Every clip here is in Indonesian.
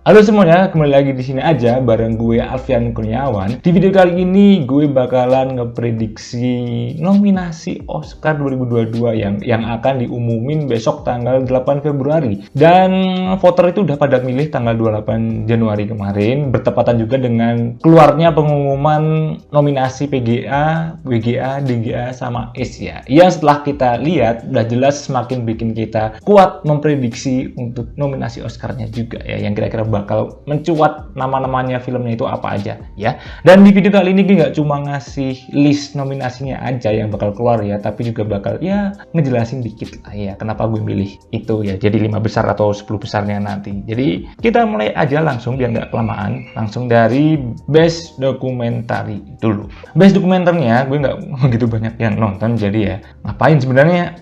Halo semuanya, kembali lagi di sini aja bareng gue Alfian Kurniawan. Di video kali ini gue bakalan ngeprediksi nominasi Oscar 2022 yang akan diumumin besok tanggal 8 Februari. Dan voter itu udah pada milih tanggal 28 Januari kemarin, bertepatan juga dengan keluarnya pengumuman nominasi PGA, WGA, DGA sama Asia. Yang setelah kita lihat udah jelas semakin bikin kita kuat memprediksi untuk nominasi Oscar-nya juga ya, yang kira-kira bakal mencuat nama-namanya filmnya itu apa aja ya. Dan di video kali ini gue nggak cuma ngasih list nominasinya aja yang bakal keluar ya, tapi juga bakal ya ngejelasin dikit lah ya kenapa gue milih itu ya, jadi 5 besar atau 10 besarnya nanti. Jadi kita mulai aja langsung biar nggak kelamaan, langsung dari Best Documentary dulu. Best Dokumenternya gue nggak begitu banyak yang nonton, jadi ya ngapain sebenarnya,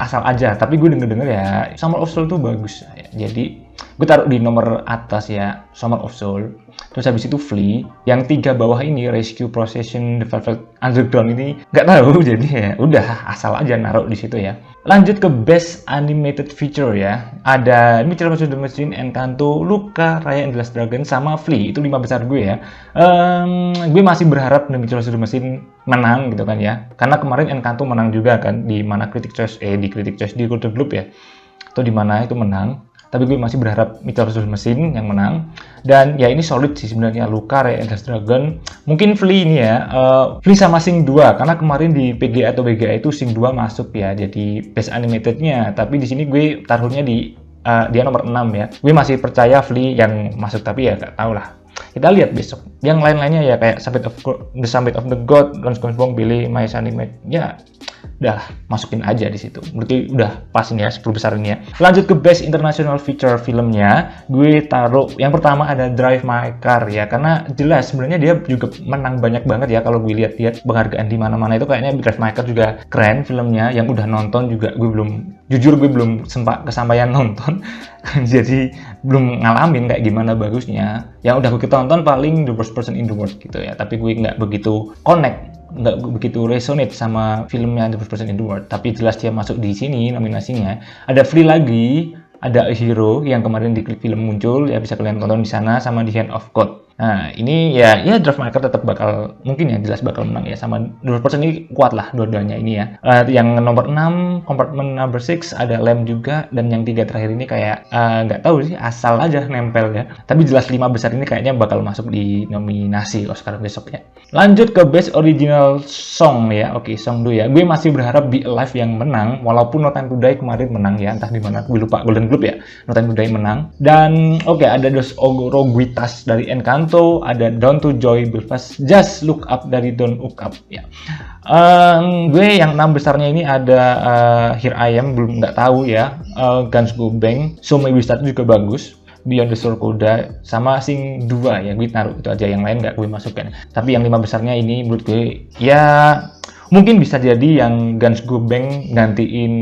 asal aja. Tapi gue denger ya Summer of Soul tuh bagus ya, jadi gue taruh di nomor atas ya Summer of Soul. Terus habis itu Flee, yang 3 bawah ini Rescue Procession, The Velvet Underground ini nggak tahu, jadi ya udah asal aja naruh di situ ya. Lanjut ke Best Animated Feature ya, ada Mitchell vs. The Machine, Encanto, Luca, Raya and the Last Dragon sama Flee. Itu 5 besar gue ya. Gue masih berharap Mitchell vs. The Machine menang gitu kan ya, karena kemarin Encanto menang juga kan di mana di Golden Globe ya, atau di mana itu menang. Tapi gue masih berharap Mitchell vs. Machine yang menang. Dan ya ini solid sih sebenarnya, Luca, Raya and the Last Dragon. Mungkin Flee ini ya, Flee sama Sing 2, karena kemarin di PGA atau WGA itu Sing 2 masuk ya jadi Best Animated-nya. Tapi di sini gue taruhnya di dia nomor 6 ya. Gue masih percaya Flee yang masuk, tapi ya gak tau lah. Kita lihat besok. Yang lain-lainnya ya kayak The Summit of the God, Guns Bong, Billy, My Sunny Maid. Ya udah masukin aja di situ. Berarti udah pas ini ya 10 besar ini ya. Lanjut ke Best International Feature filmnya, gue taruh yang pertama ada Drive My Car ya, karena jelas sebenarnya dia juga menang banyak banget ya. Kalau gue lihat penghargaan di mana-mana itu kayaknya Drive My Car juga keren filmnya. Yang udah nonton juga gue belum sempat kesampaian nonton. Jadi belum ngalamin kayak gimana bagusnya. Yang udah gue tonton paling The Worst Person in the World gitu ya, tapi gue nggak begitu nggak begitu resonate sama filmnya The First Person in the World. Tapi jelas dia masuk di sini nominasinya. Ada Flee lagi, ada A Hero yang kemarin di klip film muncul ya, bisa kalian tonton di sana, sama The Hand of God. Nah ini ya Drive My Car tetap bakal mungkin ya jelas bakal menang ya, sama The First Person ini kuat lah dua-duanya ini ya. Yang nomor 6 Compartment Number 6 ada Lamb juga, dan yang 3 terakhir ini kayak nggak tahu sih, asal aja nempel ya. Tapi jelas 5 besar ini kayaknya bakal masuk di nominasi Oscar besok ya. Lanjut ke Best Original Song ya. Oke, Song 2 ya. Gue masih berharap Be Alive yang menang, walaupun No Time to Die kemarin menang ya, entah di mana gue lupa, Golden Globe ya. No Time to Die menang. Dan oke, ada Dos Oruguitas dari Encanto, ada Down to Joy Belfast, Just Look Up dari Don't Look Up ya. Gue yang 6 besarnya ini ada Here I Am, belum nggak tahu ya. Guns Go Bang, So May We Start juga bagus. Beyond the Soul Coda sama Sing 2 ya, gue taruh itu aja, yang lain nggak gue masukkan. Tapi yang 5 besarnya ini menurut gue ya mungkin bisa jadi yang Guns Go Bang gantiin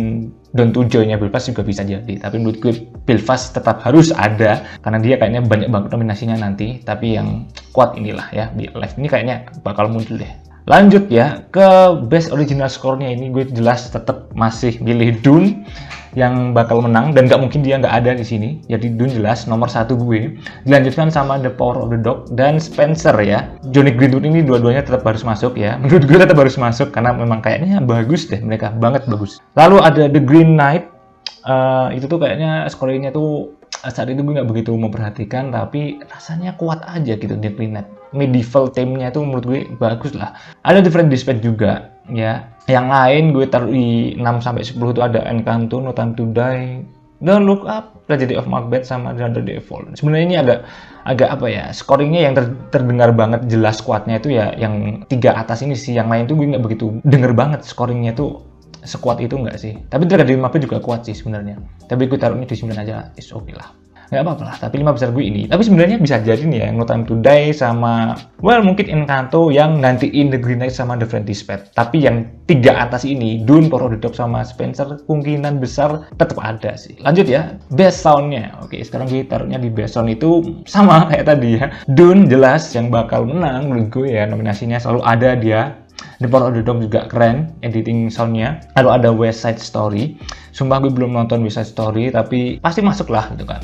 Down to Joy-nya Belfast juga bisa jadi. Tapi menurut gue Belfast tetap harus ada karena dia kayaknya banyak banget nominasinya nanti. Tapi yang kuat inilah ya, Be Alive ini kayaknya bakal muncul deh. Lanjut ya ke Best Original Score-nya, ini gue jelas tetap masih milih Dune yang bakal menang, dan nggak mungkin dia nggak ada di sini. Jadi Dune jelas nomor 1 gue. Dilanjutkan sama The Power of the Dog dan Spencer ya. Johnny Greenwood ini dua-duanya tetap harus masuk ya. Menurut gue tetap harus masuk karena memang kayaknya bagus deh, mereka banget bagus. Lalu ada The Green Knight. Itu tuh kayaknya scoringnya tuh saat itu gue nggak begitu memperhatikan, tapi rasanya kuat aja gitu The Green Knight. Medieval theme-nya tuh menurut gue bagus lah. Ada Different Dispatch juga ya. Yang lain gue taruh di 6-10 itu ada Encanto, No Time to Die, Don't Look Up, Tragedy of Macbeth sama Another Day Fall. Sebenarnya ini agak apa ya, scoringnya yang terdengar banget jelas kuatnya itu ya yang 3 atas ini sih. Yang lain tuh gue nggak begitu denger banget scoringnya tuh sekuat itu nggak sih. Tapi Tragedy of Macbeth juga kuat sih sebenarnya. Tapi gue taruhnya di 9 aja, is okay lah. Nggak apa-apa lah, tapi 5 besar gue ini. Tapi sebenarnya bisa jadi nih ya, No Time to Die sama mungkin Encanto yang gantiin The Green Knight sama The Different Dispatch. Tapi yang 3 atas ini, Dune, Power of the Dog sama Spencer, kemungkinan besar tetap ada sih. Lanjut ya, Best Sound-nya. Oke, sekarang gue taruhnya di Best Sound itu sama kayak tadi ya. Dune jelas yang bakal menang menurut gue ya, nominasinya selalu ada dia. The Power of the Dog juga keren editing soundnya. Lalu ada West Side Story. Sumpah gue belum nonton West Side Story, tapi pasti masuk lah gitu kan.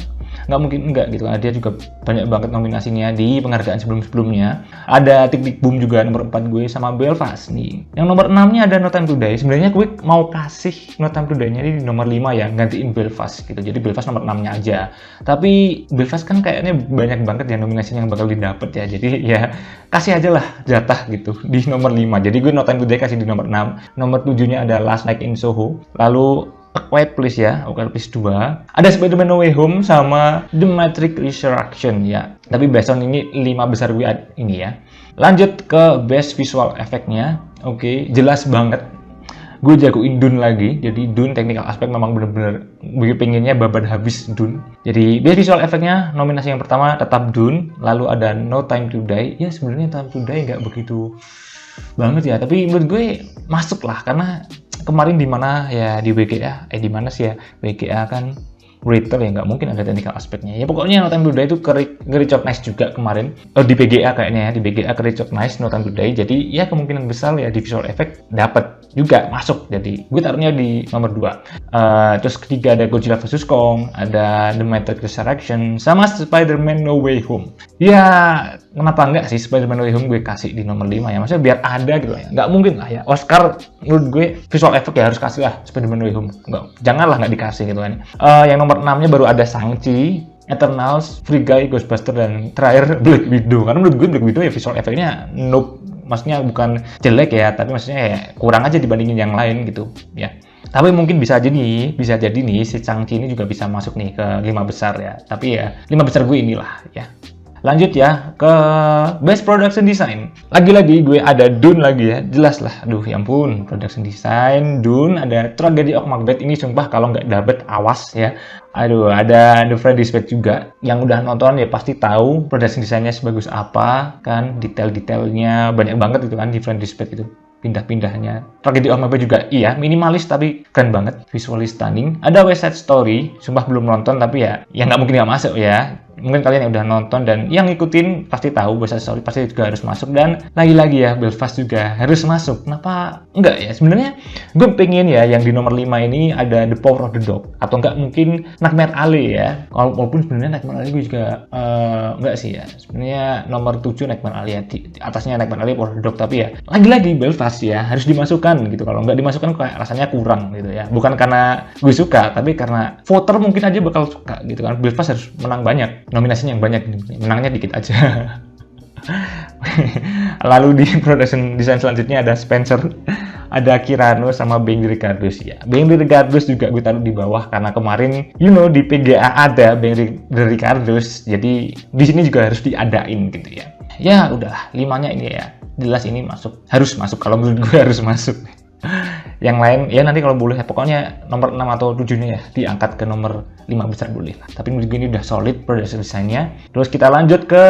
nggak mungkin enggak gitu kan. Dia juga banyak banget nominasinya di penghargaan sebelum-sebelumnya. Ada Tick Tick Boom juga nomor 4 gue, sama Belfast nih. Yang nomor 6-nya ada No Time to Die. Sebenarnya gue mau kasih No Time to Die-nya di nomor 5 ya, gantiin Belfast gitu. Jadi Belfast nomor 6-nya aja. Tapi Belfast kan kayaknya banyak banget ya nominasinya yang bakal didapat ya. Jadi ya kasih aja lah jatah gitu di nomor 5. Jadi gue No Time to Die kasih di nomor 6. Nomor 7-nya ada Last Night in Soho. Lalu A Quiet Place ya, A Quiet Place 2. Ada Spider-Man No Way Home sama The Matrix Resurrection ya. Tapi based on ini 5 besar gue ini ya. Lanjut ke Best Visual Effect-nya. Oke, jelas banget. Gue jagoin Dune lagi. Jadi Dune technical aspek memang bener-bener gue pengennya babat habis Dune. Jadi Best Visual Effect-nya nominasi yang pertama tetap Dune. Lalu ada No Time to Die. Ya sebenarnya Time to Die nggak begitu banget ya. Tapi menurut gue masuk lah karena kemarin di mana ya di WGA di mana sih ya WGA kan Writer ya nggak mungkin ada technical aspeknya ya. Pokoknya No Time to Die itu recognize juga kemarin di BGA kayaknya ya, di BGA recognize No Time to Die. Jadi ya kemungkinan besar ya di visual effect dapat juga masuk. Jadi gue taruhnya di nomor 2. Terus ketiga ada Godzilla vs Kong, ada The Matrix Resurrection, sama Spider-Man No Way Home. Ya kenapa enggak sih Spider-Man No Way Home gue kasih di nomor 5 ya, maksudnya biar ada gitu ya. Nggak mungkin lah ya Oscar menurut gue visual effect ya harus kasih lah Spider-Man No Way Home. Janganlah nggak dikasih gitu kan. Yang nomor 6-nya baru ada Shang-Chi, Eternals, Free Guy, Ghostbuster, dan terakhir Black Widow. Karena menurut gue Black Widow ya visual effect-nya nope. Maksudnya bukan jelek ya, tapi maksudnya ya kurang aja dibandingin yang lain gitu ya. Tapi mungkin bisa jadi nih si Shang-Chi ini juga bisa masuk nih ke 5 besar ya. Tapi ya 5 besar gue inilah ya. Lanjut ya ke Best Production Design. Lagi-lagi gue ada Dune lagi ya. Jelas lah. Aduh ya ampun. Production Design, Dune, ada Tragedy of Macbeth. Ini sumpah kalau nggak dapet awas ya. Aduh, ada The French Dispatch juga. Yang udah nonton ya pasti tahu production desainnya sebagus apa kan. Detail-detailnya banyak banget itu kan di French Dispatch itu. Pindah-pindahnya. Tragedy of Macbeth juga iya, minimalis tapi keren banget, visually stunning. Ada West Side Story, sumpah belum nonton tapi ya nggak mungkin nggak masuk ya. Mungkin kalian yang udah nonton dan yang ngikutin pasti tahu West Side Story pasti juga harus masuk. Dan lagi-lagi ya Belfast juga harus masuk. Kenapa enggak ya? Sebenarnya gue pengen ya yang di nomor 5 ini ada The Power of the Dog atau enggak mungkin Nightmare Alley ya. Walaupun sebenarnya Nightmare Alley gue juga enggak sih ya. Sebenarnya nomor 7 Nightmare Alley ya. Di atasnya Nightmare Alley, Power of the Dog, tapi ya lagi-lagi Belfast ya harus dimasukkan gitu. Kalau nggak dimasukkan kayak rasanya kurang gitu ya. Bukan karena gue suka, tapi karena voter mungkin aja bakal suka gitu kan. Belfast harus menang banyak. Nominasinya yang banyak, menangnya dikit aja. Lalu di production design selanjutnya ada Spencer, ada Kirano, sama Bang Ricardos ya. Bang Ricardos juga gue taruh di bawah karena kemarin di PGA ada Bang Ricardos, jadi di sini juga harus diadain gitu ya. Ya udahlah, 5-nya ini ya. Jelas ini harus masuk kalau menurut gue harus masuk. Yang lain ya nanti kalau boleh, pokoknya nomor 6 atau 7-nya ya diangkat ke nomor 5 besar boleh lah. Tapi menurut gue ini udah solid production design-nya. Terus kita lanjut ke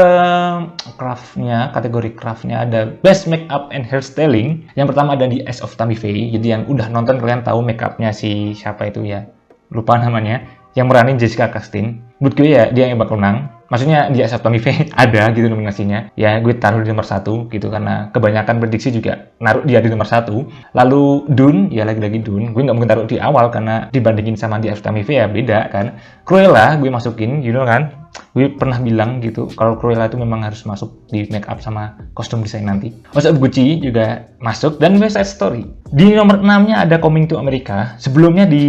craft-nya, kategori craft-nya ada Best Makeup and Hairstyling. Yang pertama ada di Eyes of Tammy Faye. Jadi yang udah nonton kalian tahu make-up-nya si siapa itu ya, lupa namanya, yang meranin Jessica Chastain. Menurut gue ya dia yang bakal menang. Maksudnya di Eyes of Tammy Faye ada gitu nominasinya. Ya gue taruh di nomor 1 gitu karena kebanyakan prediksi juga naruh dia di nomor 1. Lalu Dune, ya lagi-lagi Dune. Gue nggak mungkin taruh di awal karena dibandingin sama di Eyes of Tammy Faye ya beda kan. Cruella gue masukin, kan. Gue pernah bilang gitu kalau Cruella itu memang harus masuk di make up sama kostum desain nanti. House of Gucci juga masuk dan West Side Story. Di nomor 6-nya ada Coming to America. Sebelumnya di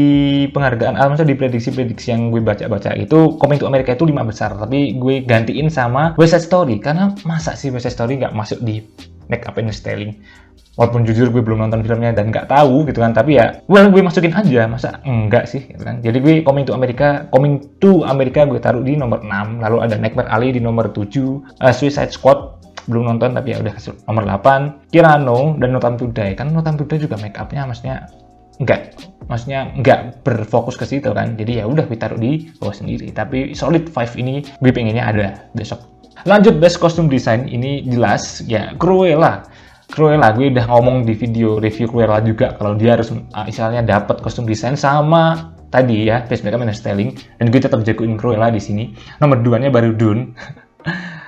penghargaan, maksudnya di prediksi-prediksi yang gue baca-baca itu Coming to America itu 5 besar, tapi gue gantiin sama West Side Story karena masa sih West Side Story nggak masuk di make up and styling. Walaupun jujur gue belum nonton filmnya dan nggak tahu gitu kan, tapi ya gue masukin aja, masa enggak sih gitu kan. Jadi gue Coming to America gue taruh di nomor 6. Lalu ada Nightmare Alley di nomor 7, Suicide Squad belum nonton tapi ya udah nomor 8, Kirano dan No Time to Die. Kan No Time to Die juga make upnya maksudnya nggak berfokus ke situ kan. Jadi ya udah gue taruh di bawah sendiri. Tapi solid 5 ini gue pengennya ada besok. Lanjut Best Costume Design, ini jelas ya Cruella, gue udah ngomong di video review Cruella juga kalau dia harus istilahnya dapat kostum desain sama tadi ya Best Makeup and Styling, dan gue tetap jagoin Cruella di sini. Nomor 2-nya baru Dune.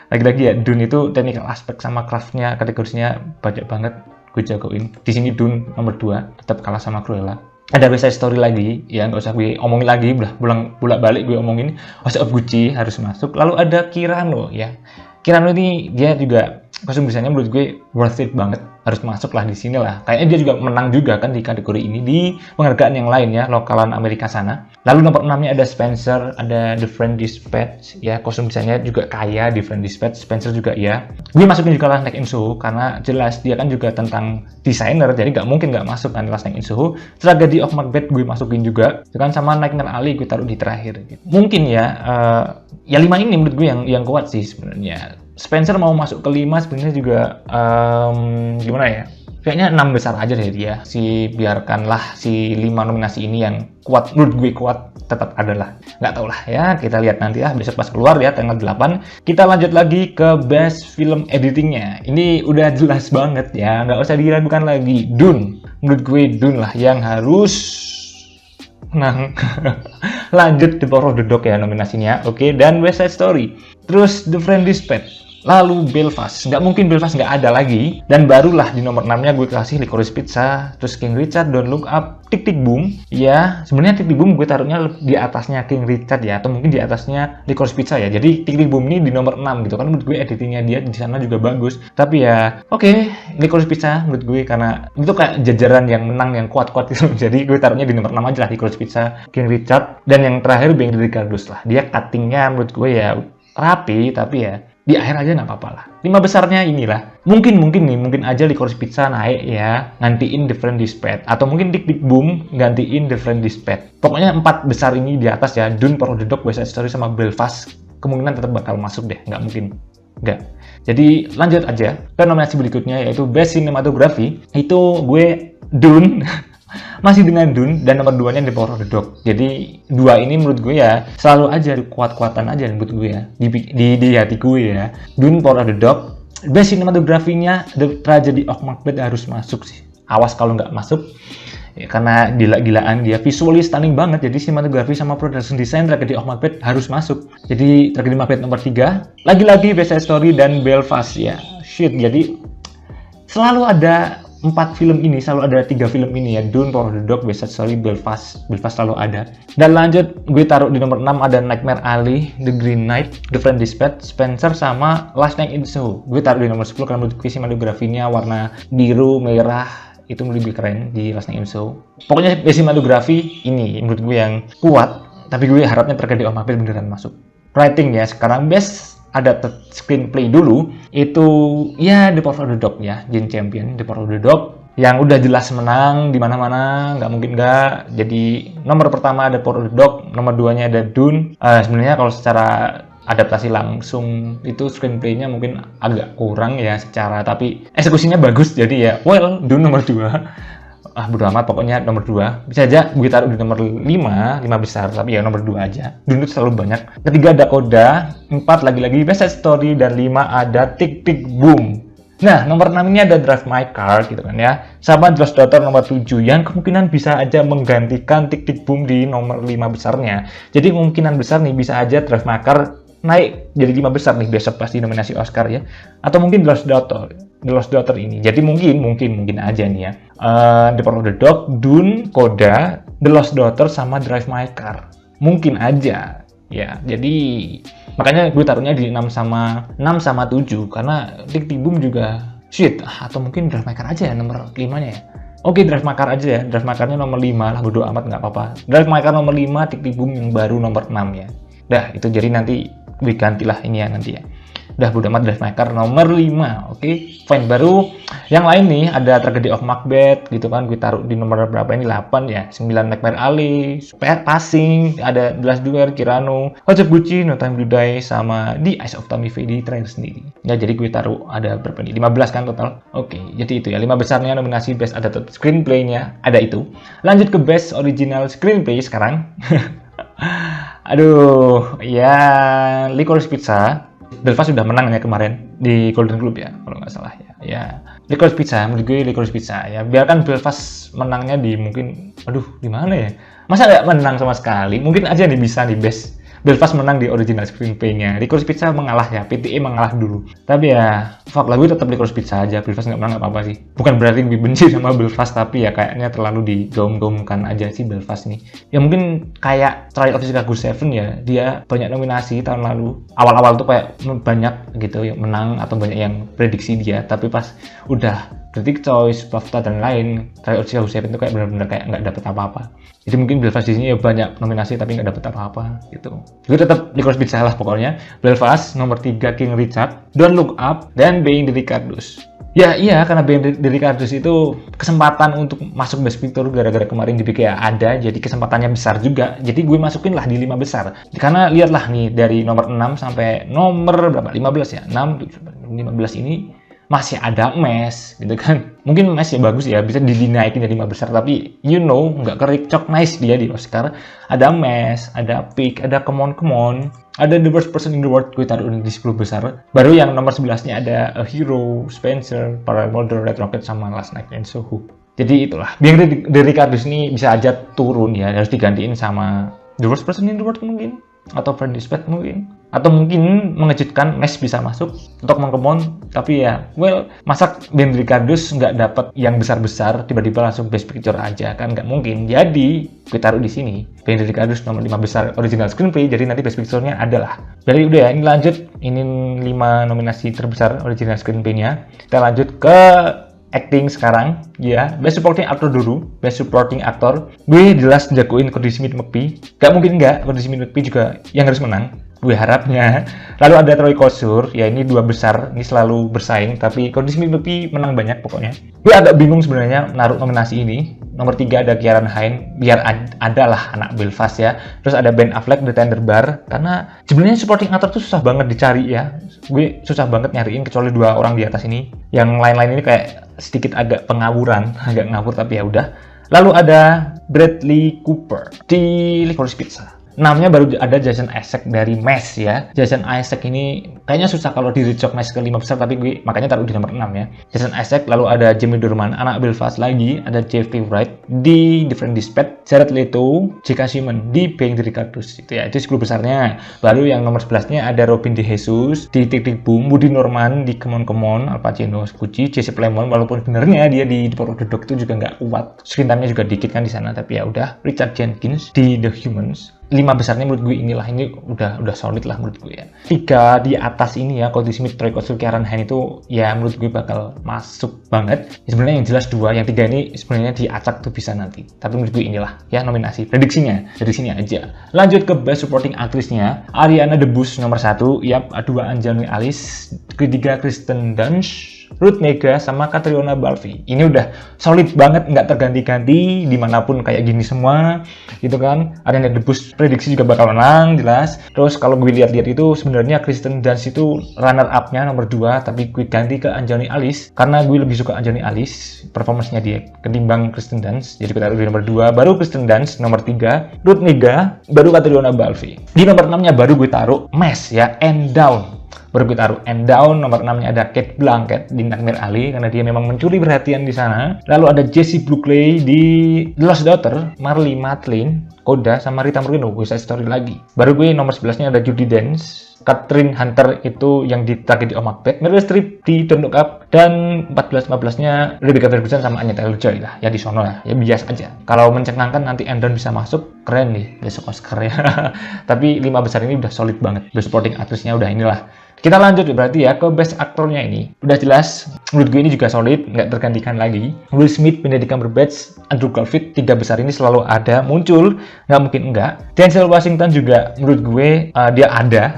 Lagi-lagi ya Dune itu technical aspek sama craft-nya, kategorinya banyak banget gue jagoin. Di sini Dune nomor 2 tetap kalah sama Cruella. Ada West Side Story lagi, ya nggak usah gue omongin lagi, bolak-balik gue omongin. House of Gucci harus masuk. Lalu ada Kyrano, ya. Kyrano ini dia juga kostum desainnya menurut gue worth it banget, harus masuk lah di sini lah. Kayaknya dia juga menang juga kan di kategori ini di penghargaan yang lain ya, lokalan Amerika sana. Lalu nomor 6-nya ada Spencer, ada The Friend Dispatch, ya kostum desainnya juga kaya di Friend Dispatch, Spencer juga ya. Gue masukin juga lah Neck in Soho karena jelas dia kan juga tentang desainer, jadi nggak mungkin nggak masuk kan Last Night in Soho. Tragedy of Macbeth gue masukin juga, kan sama Nightmare Alley gue taruh di terakhir. Gitu. Mungkin ya, ya 5 ini menurut gue yang kuat sih sebenarnya. Spencer mau masuk ke 5 sebenarnya juga gimana ya? Kayaknya 6 besar aja deh dia. Biarkanlah si 5 nominasi ini yang kuat, menurut gue kuat tetap ada lah. Nggak tau lah ya, kita lihat nanti lah besok pas keluar ya tanggal 8. Kita lanjut lagi ke Best Film Editingnya. Ini udah jelas banget ya, nggak usah diragukan lagi. Dune, menurut gue Dune lah yang harus menang. Lanjut The Power of the Dog ya nominasinya, oke, dan West Side Story. Terus The Friend Dispatch. Lalu Belfast, nggak mungkin Belfast nggak ada lagi. Dan barulah di nomor 6-nya gue kasih Licorice Pizza, terus King Richard, Don't Look Up, Tick Tick Boom. Ya, sebenarnya Tick Tick Boom gue taruhnya di atasnya King Richard ya, atau mungkin di atasnya Licorice Pizza ya. Jadi Tick Tick Boom ini di nomor 6 gitu kan, menurut gue editingnya dia di sana juga bagus. Tapi ya, oke, Licorice Pizza menurut gue karena itu kayak jajaran yang menang yang kuat-kuat gitu. Jadi gue taruhnya di nomor 6 aja lah, Licorice Pizza, King Richard, dan yang terakhir Bang Regardless lah. Dia cuttingnya menurut gue ya rapi, tapi ya di akhir aja nggak apa-apa lah. 5 besarnya inilah. Mungkin aja Licorice Pizza naik ya, gantiin The Friend Dispatch. Atau mungkin Tick Tick Boom gantiin The Friend Dispatch. Pokoknya 4 besar ini di atas ya. Dune, Power of the Dog, West Side Story, sama Belfast. Kemungkinan tetap bakal masuk deh, nggak mungkin. Nggak. Jadi lanjut aja ke nominasi berikutnya yaitu Best Cinematography. Itu gue Dune. Masih dengan Dune, dan nomor 2-nya The Power of the Dog. Jadi 2 ini menurut gue ya selalu aja kuat-kuatan aja menurut gue ya di hati gue ya. Dune, Power of the Dog. Best Cinematography-nya The Tragedy of Macbeth harus masuk sih. Awas kalau nggak masuk ya, karena gila-gilaan dia, visually stunning banget. Jadi sinematografi sama production design Tragedy of Macbeth harus masuk. Jadi Tragedy Macbeth nomor 3. Lagi-lagi West Side Story dan Belfast ya. Shit, jadi selalu ada 4 film ini, selalu ada 3 film ini ya. Dune, Power of the Dog, West Side Story, Belfast selalu ada. Dan lanjut gue taruh di nomor 6 ada Nightmare Alley, The Green Knight, The Friend Dispatch, Spencer, sama Last Night in Soho. Gue taruh di nomor 10 karena menurut gue sinematografinya warna biru, merah, itu lebih keren di Last Night in Soho. Pokoknya sinematografi ini menurut gue yang kuat, tapi gue harapnya Tragedy of Macbeth beneran masuk. Writing ya, sekarang best adapted screenplay dulu itu ya The Power of the Dog ya, Jane Champion, The Power of the Dog yang udah jelas menang di mana-mana, nggak mungkin nggak. Jadi nomor pertama ada Power of the Dog, nomor 2-nya ada Dune. Sebenarnya kalau secara adaptasi langsung itu screenplaynya mungkin agak kurang ya secara, tapi eksekusinya bagus. Jadi ya well, Dune nomor 2. Bodo amat, pokoknya nomor 2. Bisa aja gue taruh di nomor 5 besar, tapi ya nomor 2 aja. Dune itu selalu banyak. Ketiga ada Coda, 4 lagi-lagi West Side Story, dan 5 ada Tick Tick Boom. Nah, nomor 6 ini ada Drive My Car gitu kan ya. Sama The Lost Daughter nomor 7 yang kemungkinan bisa aja menggantikan Tick Tick Boom di nomor 5 besarnya. Jadi kemungkinan besar nih bisa aja Drive My Car naik jadi 5 besar nih besok pasti nominasi Oscar ya. Atau mungkin The Lost Daughter ini. Jadi mungkin aja nih ya. The Power of the Dog, Dune, Coda, The Lost Daughter, sama Drive My Car. Mungkin aja ya. Jadi makanya gue taruhnya di 6 sama 7 karena Tick Tick Boom juga shit. Atau mungkin Drive My Car aja ya nomor 5-nya ya. Oke, Drive My Car aja ya. Drive My Car-nya nomor 5 lah, bodo amat nggak apa-apa. Drive My Car nomor 5, Tick Tick Boom yang baru nomor 6 ya. Dah, itu jadi nanti gue gantilah ini ya nanti ya. Udah bodo amat Drive My Car nomor 5. Oke, fine. Baru yang lain nih ada Tragedy of Macbeth gitu kan, gue taruh di nomor berapa ini, 8 ya. 9 Nightmare Alley, Passing, ada The Last Duel, Kyrano, House of Gucci, No Time to Die, sama The Eyes of Tammy Faye di trailer sendiri. Ya jadi gue taruh ada berapa nih? 15 kan total. Oke, jadi itu ya 5 besarnya nominasi Best Adapted Screenplay-nya ada itu. Lanjut ke Best Original Screenplay sekarang. Aduh, ya Licorice Pizza. Belfast sudah menang ya kemarin di Golden Globe ya, kalau nggak salah ya. Ya, Licorice Pizza, menurut gue Licorice Pizza ya. Biarkan Belfast menangnya di mungkin, di mana ya? Masa nggak menang sama sekali? Mungkin aja nih bisa di Best Belfast menang di original screenplay-nya. Licorice Pizza mengalah ya, PTA mengalah dulu. Tapi ya, fuck lah, gue tetap Licorice Pizza aja. Belfast nggak menang nggak apa-apa sih. Bukan berarti gue benci sama Belfast, tapi ya kayaknya terlalu digaung-gaungkan aja sih Belfast nih. Ya mungkin kayak Trial of Chicago 7 ya, dia banyak nominasi tahun lalu. Awal-awal tuh kayak banyak gitu yang menang atau banyak yang prediksi dia, tapi pas udah Critic Choice, BAFTA dan lain, Trial of Chicago 7 itu kayak benar-benar kayak nggak dapet apa-apa. Jadi mungkin Belfast di sini ya banyak nominasi tapi nggak dapet apa-apa gitu. Gue tetap Licorice Pizza lah pokoknya. Belfast, nomor 3 King Richard, Don't Look Up, dan Being the Ricardos. Ya iya, karena Being the Ricardos itu kesempatan untuk masuk Best Picture gara-gara kemarin di BKA ada, jadi kesempatannya besar juga. Jadi gue masukin lah di 5 besar. Karena lihatlah nih dari nomor 6 sampai nomor berapa? 15 ya? 6, 7, 15 ini masih ada Mes gitu kan. Mungkin Mes ya bagus ya, bisa dinaikin jadi 5 besar, tapi nggak kericok nice dia di Oscar. Ada Mes, ada Pig, ada Come On, ada The Worst Person in the World, gue taruh di 10 besar. Baru yang nomor 11-nya ada A Hero, Spencer, Paramount, Red Rocket, sama Last Night in Soho. Jadi itulah, biar The Ricardos ini bisa aja turun ya, harus digantiin sama The Worst Person in the World mungkin, atau Friendly Spot mungkin, atau mungkin mengejutkan Mes bisa masuk untuk Come, tapi ya masa Ben Ricardos nggak dapat yang besar-besar tiba-tiba langsung Best Picture aja kan, nggak mungkin. Jadi gue taruh di sini Ben Ricardos nomor 5 besar original screenplay, jadi nanti Best Picture-nya adalah. Jadi udah ya, ini lanjut, ini 5 nominasi terbesar original screenplay-nya. Kita lanjut ke acting sekarang ya. Best Supporting Actor dulu. Best Supporting Actor, gue jelas jagoin Cody Smith-McPhee. Gak mungkin nggak, Cody Smith-McPhee juga yang harus menang, gue harapnya. Lalu ada Troy Kotsur, ya ini 2 besar, ini selalu bersaing, tapi Cody Smith-McPhee menang banyak pokoknya. Gue agak bingung sebenarnya naruh nominasi ini. Nomor 3 ada Kieran Hine, biar ada lah anak Belfast ya. Terus ada Ben Affleck, The Tender Bar, karena sebenarnya supporting actor tuh susah banget dicari ya. Gue susah banget nyariin kecuali 2 orang di atas ini. Yang lain-lain ini kayak sedikit agak pengawuran, agak ngawur, tapi ya udah. Lalu ada Bradley Cooper di Licorice Pizza. Namanya baru ada Jason Isaac dari Mes ya. Jason Isaac ini kayaknya susah kalau di recok Mes ke 5 besar, tapi gue makanya taruh di nomor 6 ya. Jason Isaac, lalu ada Jamie Dornan, anak Belfast lagi, ada Jeffrey Wright di Different Dispatch, Jared Leto, J.K. Simmons di Being the Ricardos. Itu ya, itu 10 besarnya. Baru yang nomor 11-nya ada Robin De Jesus di Tick Tick Boom, Woody Norman di Come On, Al Pacino, Gucci, Jesse Plemons, walaupun sebenarnya dia di The Power of the Dog itu juga nggak kuat. Screen time-nya juga dikit kan di sana, tapi ya udah. Richard Jenkins di The Humans. 5 besarnya menurut gue inilah, ini udah solid lah menurut gue ya. 3 di atas ini ya, Cody Smith, Troy Kotsur, Kieran Hine itu ya menurut gue bakal masuk banget. Ya, sebenarnya yang jelas 2, yang 3 ini sebenarnya diacak tuh bisa nanti. Tapi menurut gue inilah ya nominasi prediksinya dari sini aja. Lanjut ke Best Supporting Actress-nya, Ariana DeBose nomor 1, yap, 2 Anjali Alice, ketiga Kristen Dunst, Ruth Negga, sama Catriona Balfe. Ini udah solid banget, nggak terganti-ganti dimanapun kayak gini semua gitu kan. Ariana DeBose prediksi juga bakal menang jelas. Terus kalau gue lihat-lihat itu sebenarnya Kristen Dunst itu runner up-nya nomor 2, tapi gue ganti ke Anjali Alice karena gue lebih suka Anjali Alice performance-nya dia ketimbang Kristen Dunst. Jadi gue taruh di nomor 2, baru Kristen Dunst nomor 3, Ruth Negga, baru Catriona Balfe. Di nomor 6-nya baru gue taruh Mes ya, and Down. Baru gue taruh and Down. Nomor 6-nya ada Cate Blanchett di Nightmare Alley karena dia memang mencuri perhatian di sana. Lalu ada Jessie Buckley di The Lost Daughter, Marlee Matlin, Coda, sama Rita Moreno, West Side Story lagi. Baru gue nomor 11-nya ada Judi Dench, Catherine Hunter itu yang di Tragedy of Macbeth, Meryl Streep di Don't Look Up, dan 14-15-nya Rebecca Ferguson sama Anya Taylor-Joy lah, ya di sono lah, ya biasa aja. Kalau mencengangkan nanti and Down bisa masuk, keren nih besok Oscar ya. Tapi 5 besar ini udah solid banget, Best Supporting Actress-nya udah inilah. Kita lanjut berarti ya ke Best Actor-nya ini. Udah jelas, menurut gue ini juga solid, nggak tergantikan lagi. Will Smith, Benedict Cumberbatch, Andrew Garfield, 3 besar ini selalu ada, muncul, nggak mungkin enggak. Denzel Washington juga menurut gue dia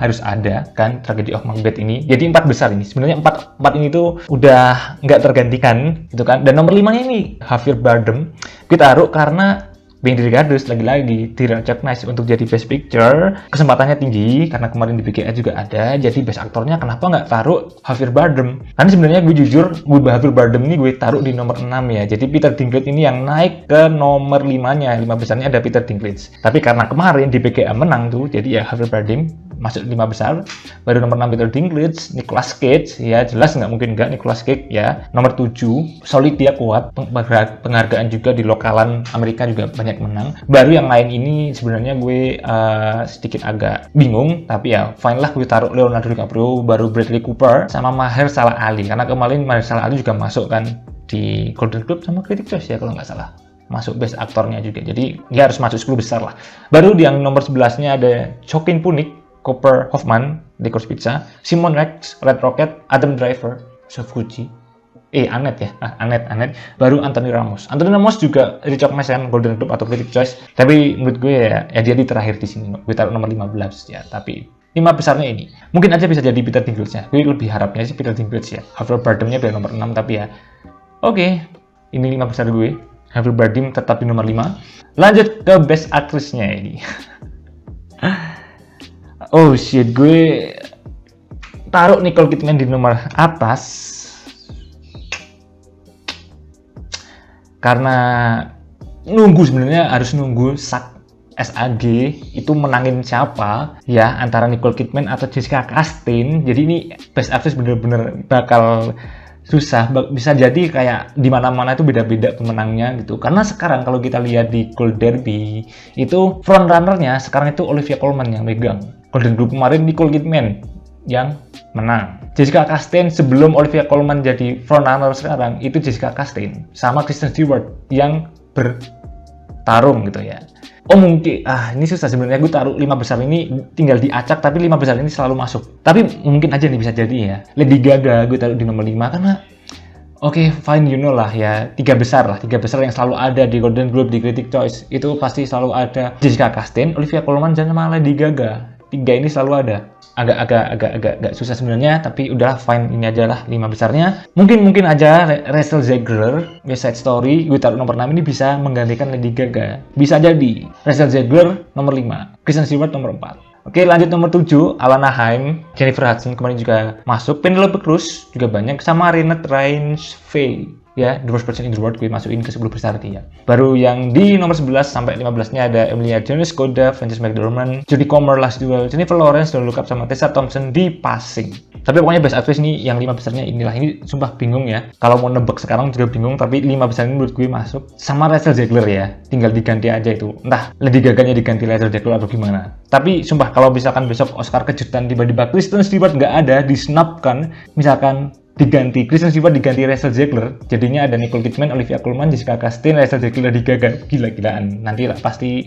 harus ada kan, Tragedy of Macbeth ini. Jadi 4 besar ini, sebenarnya 4 ini tuh udah nggak tergantikan gitu kan. Dan nomor 5-nya ini Javier Bardem, kita taruh karena Being the Ricardos lagi-lagi direcognize untuk jadi Best Picture, kesempatannya tinggi karena kemarin di BKA juga ada. Jadi Best Aktornya kenapa nggak taruh Javier Bardem? Karena sebenarnya gue jujur, Javier Bardem ini gue taruh di nomor 6 ya. Jadi Peter Dinklage ini yang naik ke nomor 5-nya, 5 besarnya ada Peter Dinklage. Tapi karena kemarin di BKA menang tuh, jadi ya Javier Bardem masuk 5 besar. Baru nomor 6 Peter Dinklage, Nicolas Cage, ya jelas nggak mungkin nggak Nicolas Cage ya. Nomor 7, solid dia kuat, penghargaan juga di lokalan Amerika juga banyak menang. Baru yang lain ini sebenarnya gue sedikit agak bingung, tapi ya fine lah gue taruh Leonardo DiCaprio, baru Bradley Cooper, sama Mahershala Ali, karena kemarin Mahershala Ali juga masuk kan di Golden Globe sama Critics' Choice ya kalau nggak salah. Masuk best aktornya juga, jadi dia harus masuk 10 besar lah. Baru di yang nomor 11-nya ada Joaquin Phoenix, Cooper Hoffman, Licorice Pizza, Simon Rex, Red Rocket, Adam Driver, Sofuji, Annette ya, Annette. Baru Anthony Ramos juga recognition Golden Globe atau Critics' Choice, tapi menurut gue ya dia di terakhir di sini, gue taruh nomor 15 ya, tapi 5 besarnya ini. Mungkin aja bisa jadi Peter Dinklage-nya, gue lebih harapnya sih Peter Dinklage ya. Javier Bardem-nya biar nomor 6, tapi ya oke, ini 5 besar gue. Javier Bardem tetap di nomor 5. Lanjut ke Best Actress-nya ini. Oh shit, gue taruh Nicole Kidman di nomor atas karena sebenarnya harus nunggu SAG itu menangin siapa ya, antara Nicole Kidman atau Jessica Chastain. Jadi ini Best Actress bener-bener bakal susah, bisa jadi kayak di mana-mana itu beda-beda pemenangnya gitu. Karena sekarang kalau kita lihat di Gold Derby itu frontrunner-nya sekarang itu Olivia Colman yang megang. Golden Globe kemarin Nicole Kidman yang menang. Jessica Chastain sebelum Olivia Colman jadi frontrunner sekarang itu Jessica Chastain sama Kristen Stewart yang bertarung gitu ya. Oh mungkin, ini susah sebenarnya, gue taruh 5 besar ini tinggal diacak, tapi 5 besar ini selalu masuk. Tapi mungkin aja nih bisa jadi ya. Lady Gaga gue taruh di nomor 5 karena oke, fine, you know lah ya, 3 besar yang selalu ada di Golden Globe, di Critics' Choice, itu pasti selalu ada Jessica Chastain, Olivia Colman, dan sama Lady Gaga. 3 ini selalu ada. Agak susah sebenarnya, tapi udah fine, ini aja lah 5 besarnya. Mungkin aja Rachel Zegler, West Side Story, gue taruh nomor 6 ini bisa menggantikan Lady Gaga. Bisa jadi. Rachel Zegler nomor 5, Kristen Stewart nomor 4. Oke, lanjut nomor 7, Alana Haim, Jennifer Hudson kemarin juga masuk, Penelope Cruz juga banyak, sama Renate Reinsve. Ya, The Worst Person in the World gue masukin ke 10 besar dia. Baru yang di nomor 11 sampai 15-nya ada Emilia Jones, Skoda, Frances McDormand, Jodie Comer, Last Duel, Jennifer Lawrence, Don't Look Up, sama Tessa Thompson di Passing. Tapi pokoknya Best Actress ini yang 5 besarnya inilah. Ini sumpah bingung ya. Kalau mau nebak sekarang juga bingung, tapi 5 besar ini menurut gue masuk. Sama Rachel Zegler ya, tinggal diganti aja itu. Entah Lady Gaga-nya diganti Rachel Zegler atau gimana. Tapi sumpah kalau misalkan besok Oscar kejutan tiba-tiba Kristen Stewart nggak ada, disnapkan, misalkan diganti Kristen Stewart diganti Rachel Zegler, jadinya ada Nicole Kidman, Olivia Colman, Jessica Chastain, Rachel Zegler, Lady Gaga. Gila-gilaan. Nanti lah pasti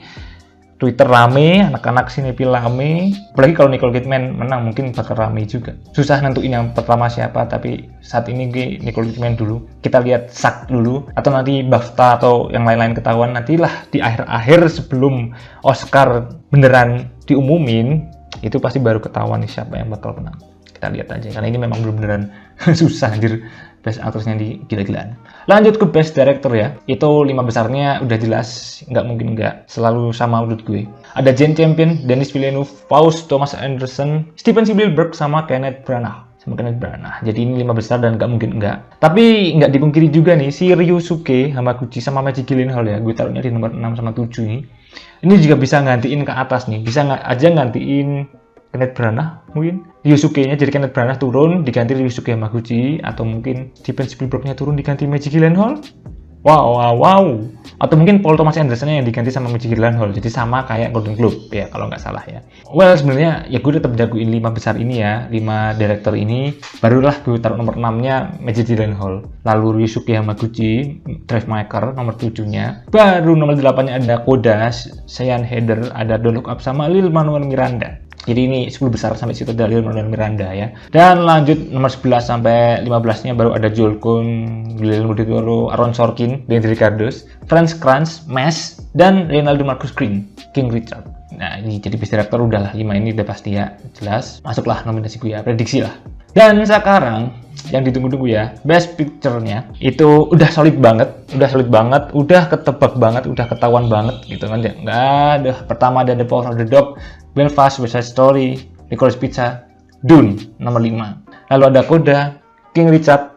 Twitter rame, anak-anak sinetron rame. Apalagi kalau Nicole Kidman menang mungkin bakal rame juga. Susah nentuin yang pertama siapa, tapi saat ini gue Nicole Kidman dulu. Kita lihat SAG dulu, atau nanti BAFTA atau yang lain-lain ketahuan. Nantilah di akhir-akhir sebelum Oscar beneran diumumin, itu pasti baru ketahuan nih siapa yang bakal menang. Kita lihat aja, karena ini memang beneran susah anjir. Best Actress-nya di gila-gilaan. Lanjut ke Best Director ya. Itu 5 besarnya udah jelas, nggak mungkin nggak. Selalu sama menurut gue. Ada Jane Campion, Denis Villeneuve, Paul Thomas Anderson, Steven Spielberg, sama Kenneth Branagh. Jadi ini 5 besar dan nggak mungkin nggak. Tapi nggak dipungkiri juga nih, si Ryusuke Hamaguchi sama Maggie Gyllenhaal ya. Gue taruhnya di nomor 6 sama 7 nih. Ini juga bisa gantiin ke atas nih. Bisa aja gantiin Kenneth Branagh mungkin. Ryusuke-nya jadi Kenneth Branagh turun, diganti Ryusuke Hamaguchi, atau mungkin Steven Spielberg-nya turun, diganti Maggie Gyllenhaal. Wow. Atau mungkin Paul Thomas Anderson-nya yang diganti sama Maggie Gyllenhaal. Jadi sama kayak Golden Globe ya kalau nggak salah ya. Well, sebenarnya ya gue tetap jagoin 5 besar ini ya, 5 director ini. Barulah gue taruh nomor 6-nya Maggie Gyllenhaal. Lalu Ryusuke Hamaguchi, Drive My Car nomor 7-nya. Baru nomor 8-nya ada Coda, Sian Heder, ada Don't Look Up, sama Lin-Manuel Miranda. Jadi ini 10 besar sampai situ dari Lin-Manuel Miranda ya. Dan lanjut nomor 11 sampai 15-nya baru ada Joel Coen, Guillermo del Toro, Aaron Sorkin, Daniel Ricciardos, Franz Kranz, Mash, dan Reinaldo Marcus Green, King Richard. Nah ini jadi Best Director udahlah, 5 ini udah pasti ya, jelas. Masuklah nominasi gue ya, prediksi lah. Dan sekarang yang ditunggu-tunggu ya, Best Picture-nya itu udah solid banget, udah ketebak banget, udah ketahuan banget gitu kan ya. Nggak ada. Pertama ada The Power of the Dog, Belfast, West Side Story, Licorice Pizza, Dune nomor 5. Lalu ada Coda, King Richard,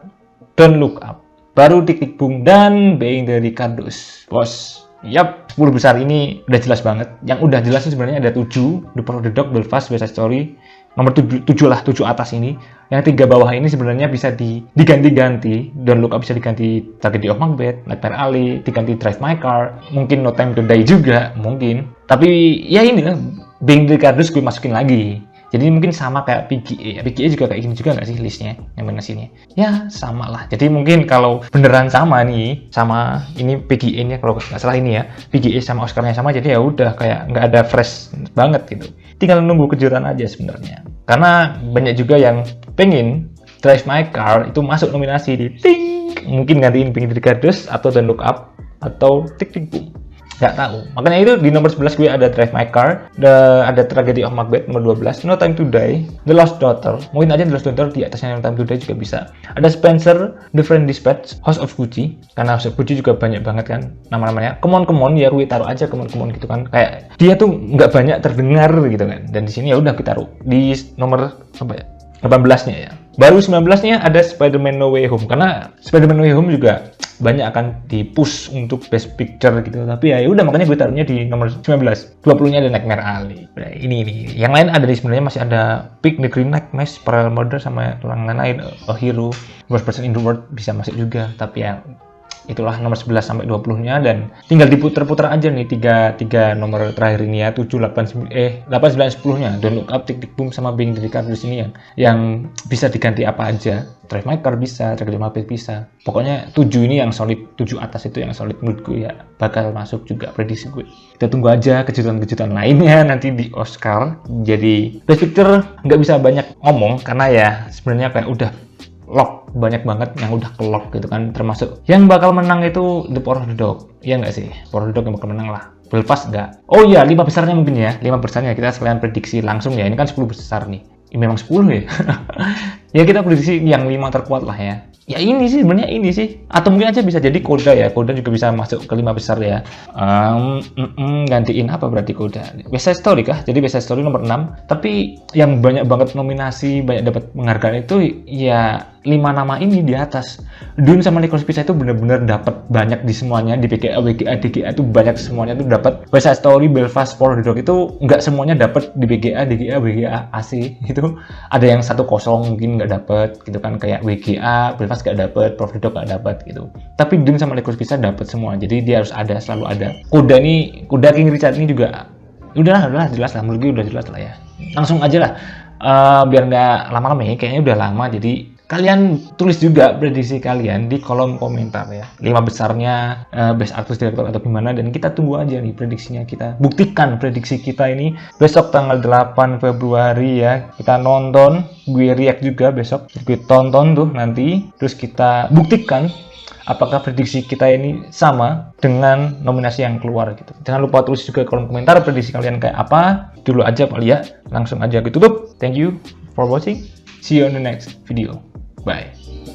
Don't Look Up, baru Tick Tick Boom, dan Being the Ricardos. Bos, Yap, 10 besar ini udah jelas banget. Yang udah jelas itu sebenarnya ada 7, The Power of the Dog, Belfast, West Side Story. Nomor 7 lah, 7 atas ini. Yang 3 bawah ini sebenarnya bisa diganti-ganti. Don't Look Up bisa diganti Tragedy of Macbeth, Nightmare Alley, diganti Drive My Car, mungkin No Time to Die juga, mungkin. Tapi ya ini lah, Being the Cardus gue masukin lagi. Jadi mungkin sama kayak PGA. PGA juga kayak gini juga nggak sih listnya, nominasinya? Ya sama lah. Jadi mungkin kalau beneran sama nih, sama ini PGA-nya kalau nggak salah ini ya, PGA sama Oscar-nya sama, jadi ya udah kayak nggak ada fresh banget gitu. Tinggal nunggu kejutan aja sebenarnya. Karena banyak juga yang pengen Drive My Car itu masuk nominasi di ting, mungkin gantiin Being the Cardus atau Don't Look Up atau Tick Tick Boom. Nggak tahu. Makanya itu di nomor 11 gue ada Drive My Car, ada Tragedy of Macbeth nomor 12, No Time to Die, The Lost Daughter. Mungkin aja The Lost Daughter di atasnya No Time to Die juga bisa. Ada Spencer, The Friend Dispatch, House of Gucci. Karena House of Gucci juga banyak banget kan nama-namanya. Come on ya, gue taruh aja Come on gitu kan. Kayak dia tuh nggak banyak terdengar gitu kan. Dan di sini ya udah kita taruh di nomor apa ya? 18-nya ya. Baru 19-nya ada Spider-Man No Way Home. Karena Spider-Man No Way Home juga banyak akan di-push untuk Best Picture gitu. Tapi ya udah makanya gue taruhnya di nomor 19. 20-nya ada Nightmare Alley. Nah, ini. Yang lain ada di sebenarnya masih ada Pick, The Green Knight, Mesh, Parallel Murder sama yang lain, A Hero, Worst Person in the World bisa masuk juga. Tapi ya itulah nomor 11 sampai 20-nya, dan tinggal diputer-puter aja nih tiga nomor terakhir ini ya, 7, 8, 9, 10-nya. Don't Look Up, Tick Tick Boom sama Being the Cardus ini yang bisa diganti apa aja. Drive My Car bisa, Tragedy of Macbeth bisa. Pokoknya 7 ini yang solid, 7 atas itu yang solid menurut gue ya, bakal masuk juga prediksi gue. Kita tunggu aja kejutan-kejutan lainnya nanti di Oscar. Jadi Best Picture nggak bisa banyak ngomong karena ya sebenarnya kayak udah lock, banyak banget yang udah ke-lock gitu kan, termasuk yang bakal menang itu The Power of the Dog. Iya nggak sih? Power of the Dog yang bakal menang lah. Belfast nggak? Oh iya, 5 besarnya mungkin ya. 5 besarnya kita sekalian prediksi langsung ya. Ini kan 10 besar nih. Ini memang 10 ya. Ya kita prediksi yang 5 terkuat lah ya. Ya ini sih sebenarnya ini sih. Atau mungkin aja bisa jadi Coda ya. Coda juga bisa masuk ke 5 besar ya. Gantiin apa berarti Coda? Best Side Story kah? Jadi Best Side Story nomor 6. Tapi yang banyak banget nominasi, banyak dapat penghargaan itu ya 5 nama ini di atas. Dune sama Licorice Pizza itu benar-benar dapat banyak di semuanya, di PGA, WGA, DGA itu banyak semuanya tuh dapat. West Side Story, Belfast, Power of the Dog itu nggak semuanya dapat di BGA, DGA, WGA, AC itu. Ada yang 1-0 mungkin nggak dapat gitu kan, kayak WGA, Belfast nggak dapat, Power of the Dog nggak dapat gitu. Tapi Dune sama Licorice Pizza dapat semua. Jadi dia harus ada, selalu ada. Coda King Richard ini juga udahlah jelas lah, menurut gue udah jelas lah ya. Langsung aja lah. Biar nggak lama-lama ya, kayaknya udah lama, jadi kalian tulis juga prediksi kalian di kolom komentar ya. 5 besarnya Best Actress, Director atau gimana, dan kita tunggu aja nih prediksinya. Kita buktikan prediksi kita ini besok tanggal 8 Februari ya. Kita nonton, gue react juga besok. Gue tonton tuh nanti, terus kita buktikan apakah prediksi kita ini sama dengan nominasi yang keluar gitu. Jangan lupa tulis juga kolom komentar prediksi kalian kayak apa. Dulu aja kali ya. Langsung aja gue tutup. Thank you for watching. See you on the next video. Bye.